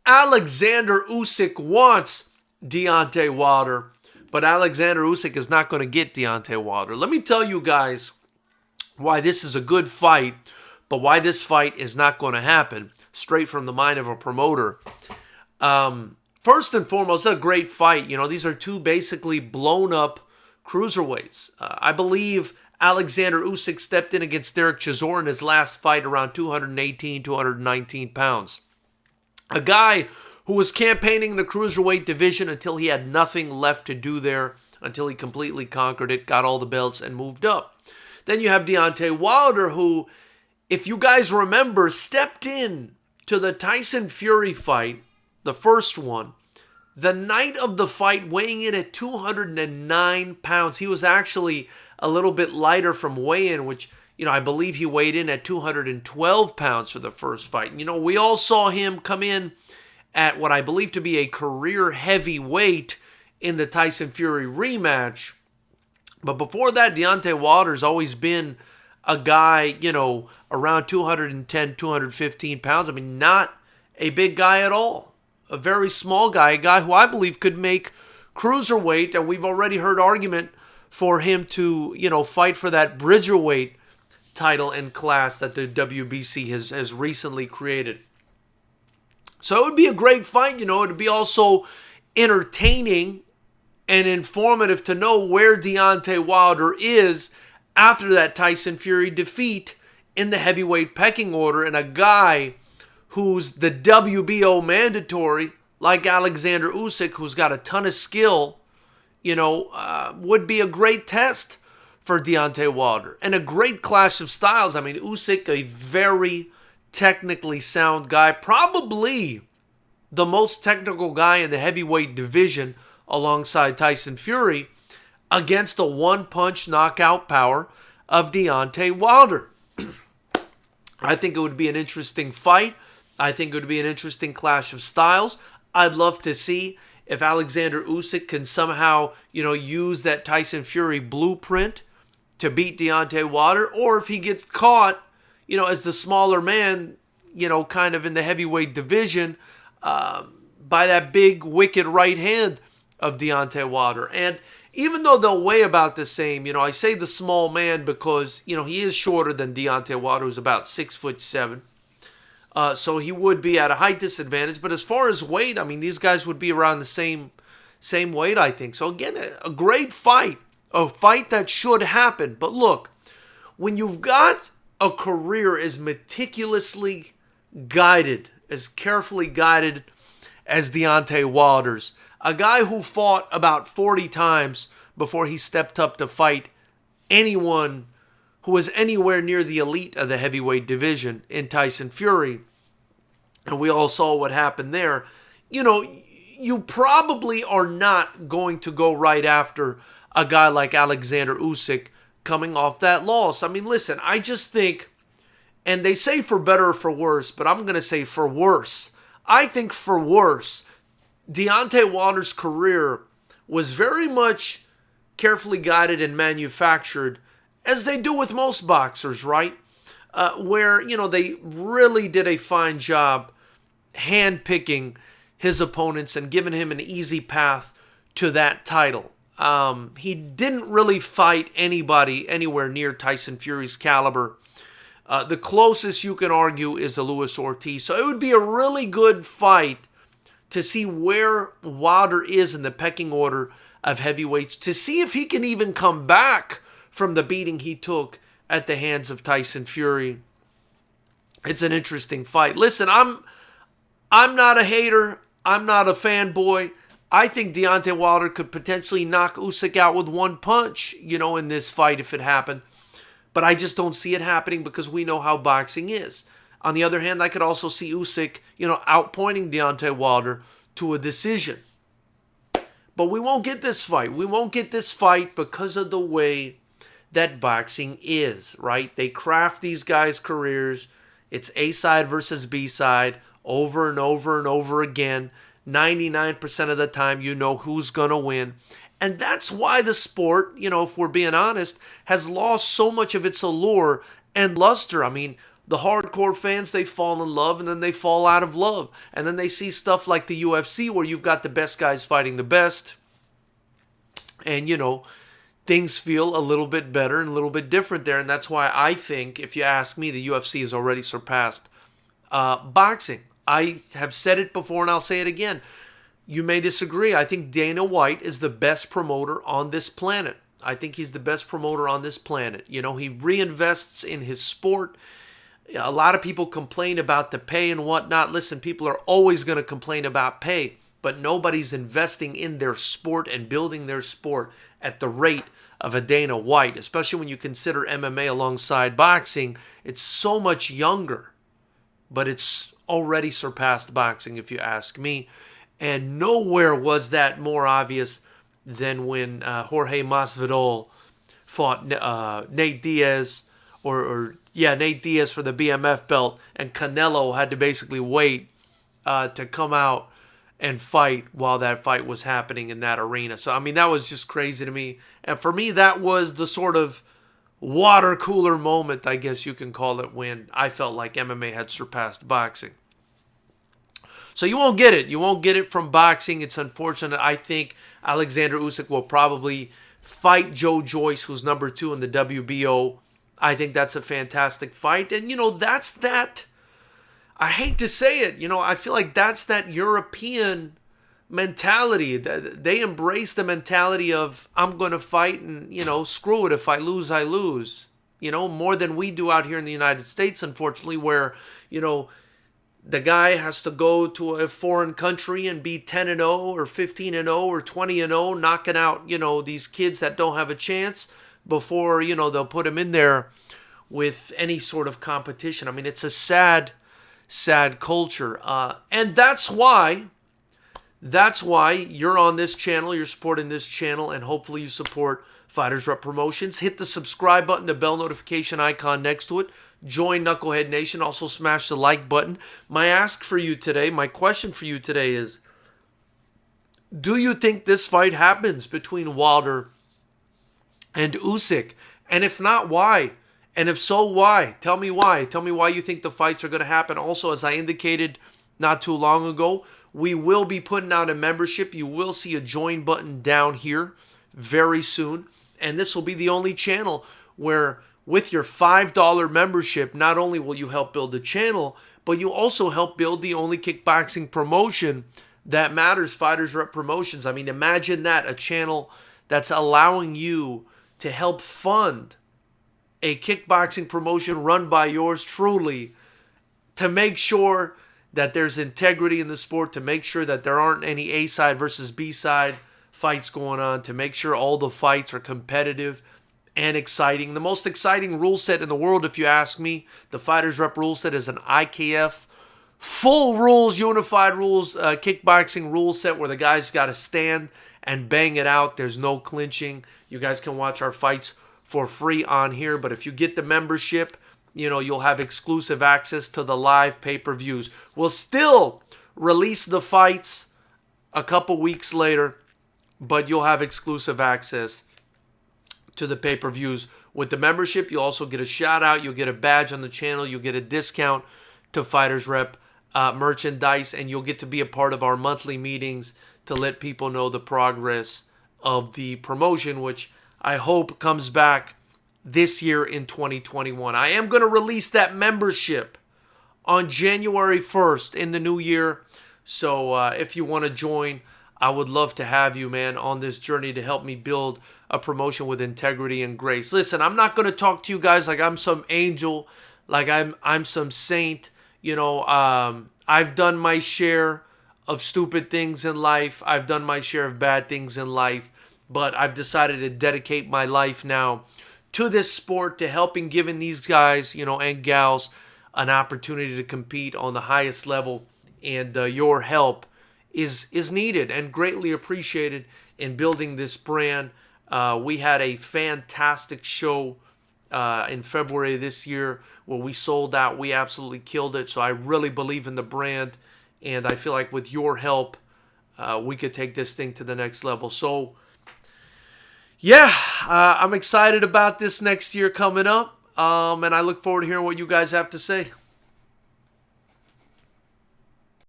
Oleksandr Usyk wants Deontay Wilder, but Oleksandr Usyk is not going to get Deontay Wilder. Let me tell you guys why this is a good fight, but why this fight is not going to happen, straight from the mind of a promoter. First and foremost, it's a great fight. You know, these are two basically blown up cruiserweights. I believe Oleksandr Usyk stepped in against Derek Chisora in his last fight around 218, 219 pounds. A guy who was campaigning the cruiserweight division until he had nothing left to do there, until he completely conquered it, got all the belts, and moved up. Then you have Deontay Wilder, who, if you guys remember, stepped in to the Tyson Fury fight, the first one, the night of the fight, weighing in at 209 pounds. He was actually a little bit lighter from weigh-in, which, I believe he weighed in at 212 pounds for the first fight. We all saw him come in at what I believe to be a career heavyweight in the Tyson Fury rematch. But before that, Deontay Wilder's always been a guy, around 210, 215 pounds. I mean, not a big guy at all. A very small guy, a guy who I believe could make cruiserweight, and we've already heard argument for him to, fight for that bridgerweight title and class that the WBC has recently created. So it would be a great fight, it would be also entertaining and informative to know where Deontay Wilder is after that Tyson Fury defeat in the heavyweight pecking order, and a guy who's the WBO mandatory, like Oleksandr Usyk, who's got a ton of skill, would be a great test for Deontay Wilder. And a great clash of styles. I mean, Usyk, a very technically sound guy, probably the most technical guy in the heavyweight division alongside Tyson Fury, against the one-punch knockout power of Deontay Wilder. I think it would be an interesting fight. I think it would be an interesting clash of styles. I'd love to see if Oleksandr Usyk can somehow, use that Tyson Fury blueprint to beat Deontay Wilder, or if he gets caught, as the smaller man, kind of in the heavyweight division, by that big wicked right hand of Deontay Wilder. And even though they'll weigh about the same, I say the small man because, he is shorter than Deontay Wilder, who's about 6'7". So he would be at a height disadvantage. But as far as weight, I mean, these guys would be around the same weight, I think. So again, a great fight. A fight that should happen. But look, when you've got a career as meticulously guided, as carefully guided as Deontay Wilder's, a guy who fought about 40 times before he stepped up to fight anyone who was anywhere near the elite of the heavyweight division in Tyson Fury, and we all saw what happened there, you probably are not going to go right after a guy like Oleksandr Usyk coming off that loss. I mean, listen, I just think, and they say for better or for worse, but I'm going to say for worse. I think for worse, Deontay Wilder's career was very much carefully guided and manufactured, as they do with most boxers, right? Where, they really did a fine job handpicking his opponents and giving him an easy path to that title. He didn't really fight anybody anywhere near Tyson Fury's caliber. The closest you can argue is a Luis Ortiz. So it would be a really good fight to see where Wilder is in the pecking order of heavyweights, to see if he can even come back from the beating he took at the hands of Tyson Fury. It's an interesting fight. Listen, I'm not a hater. I'm not a fanboy. I think Deontay Wilder could potentially knock Usyk out with one punch, in this fight if it happened. But I just don't see it happening because we know how boxing is. On the other hand, I could also see Usyk, outpointing Deontay Wilder to a decision. But we won't get this fight. We won't get this fight because of the way that boxing is, right? They craft these guys' careers. It's A side versus B side over and over and over again. 99% of the time, who's going to win. And that's why the sport, if we're being honest, has lost so much of its allure and luster. I mean, The hardcore fans, they fall in love and then they fall out of love. And then they see stuff like the UFC where you've got the best guys fighting the best. And, things feel a little bit better and a little bit different there. And that's why I think, if you ask me, the UFC has already surpassed boxing. I have said it before and I'll say it again. You may disagree. I think Dana White is the best promoter on this planet. I think he's the best promoter on this planet. He reinvests in his sport. A lot of people complain about the pay and whatnot. Listen, people are always going to complain about pay, but nobody's investing in their sport and building their sport at the rate of a Dana White, especially when you consider MMA alongside boxing. It's so much younger, but it's already surpassed boxing, if you ask me. And nowhere was that more obvious than when Jorge Masvidal fought Nate Diaz, Nate Diaz for the BMF belt, and Canelo had to basically wait to come out and fight while that fight was happening in that arena. So, that was just crazy to me. And for me, that was the sort of water cooler moment, I guess you can call it, when I felt like MMA had surpassed boxing. So you won't get it. You won't get it from boxing. It's unfortunate. I think Oleksandr Usyk will probably fight Joe Joyce, who's number 2 in the WBO. I think that's a fantastic fight. And, that's that. I hate to say it. I feel like that's that European mentality. They embrace the mentality of, I'm going to fight and, screw it. If I lose, I lose. More than we do out here in the United States, unfortunately, where, the guy has to go to a foreign country and be 10-0 or 15-0 or 20-0, knocking out, these kids that don't have a chance before, they'll put them in there with any sort of competition. It's a sad culture. And that's why you're on this channel, you're supporting this channel, and hopefully you support FightersRep Promotions. Hit the subscribe button, the bell notification icon next to it. Join Knucklehead Nation. Also smash the like button. My question for you today is, do you think this fight happens between Wilder and Usyk? And if not, why? And if so, why? Tell me why. Tell me why you think the fights are going to happen. Also, as I indicated not too long ago, we will be putting out a membership. You will see a join button down here very soon. And this will be the only channel where, with your $5 membership, not only will you help build the channel, but you also help build the only kickboxing promotion that matters, FightersRep Promotions. Imagine that, a channel that's allowing you to help fund a kickboxing promotion run by yours truly, to make sure that there's integrity in the sport, to make sure that there aren't any A-side versus B-side fights going on, to make sure all the fights are competitive and exciting. The most exciting rule set in the world, if you ask me. The FightersRep rule set is an IKF, full rules, unified rules, kickboxing rule set where the guys got to stand and bang it out. There's no clinching. You guys can watch our fights for free on here. But if you get the membership, you'll have exclusive access to the live pay-per-views. We'll still release the fights a couple weeks later, but you'll have exclusive access to the pay-per-views. With the membership, you'll also get a shout-out. You'll get a badge on the channel. You'll get a discount to FightersRep merchandise, and you'll get to be a part of our monthly meetings to let people know the progress of the promotion, which I hope comes back this year in 2021. I am going to release that membership on January 1st in the new year. So if you want to join, I would love to have you, man, on this journey to help me build a promotion with integrity and grace. Listen, I'm not going to talk to you guys like I'm some angel, like I'm some saint. I've done my share of stupid things in life. I've done my share of bad things in life. But I've decided to dedicate my life now to this sport, to helping giving these guys, and gals an opportunity to compete on the highest level. And your help is needed and greatly appreciated in building this brand. We had a fantastic show in February this year where we sold out. We absolutely killed it. So I really believe in the brand, and I feel like with your help, we could take this thing to the next level. So yeah, I'm excited about this next year coming up. And I look forward to hearing what you guys have to say.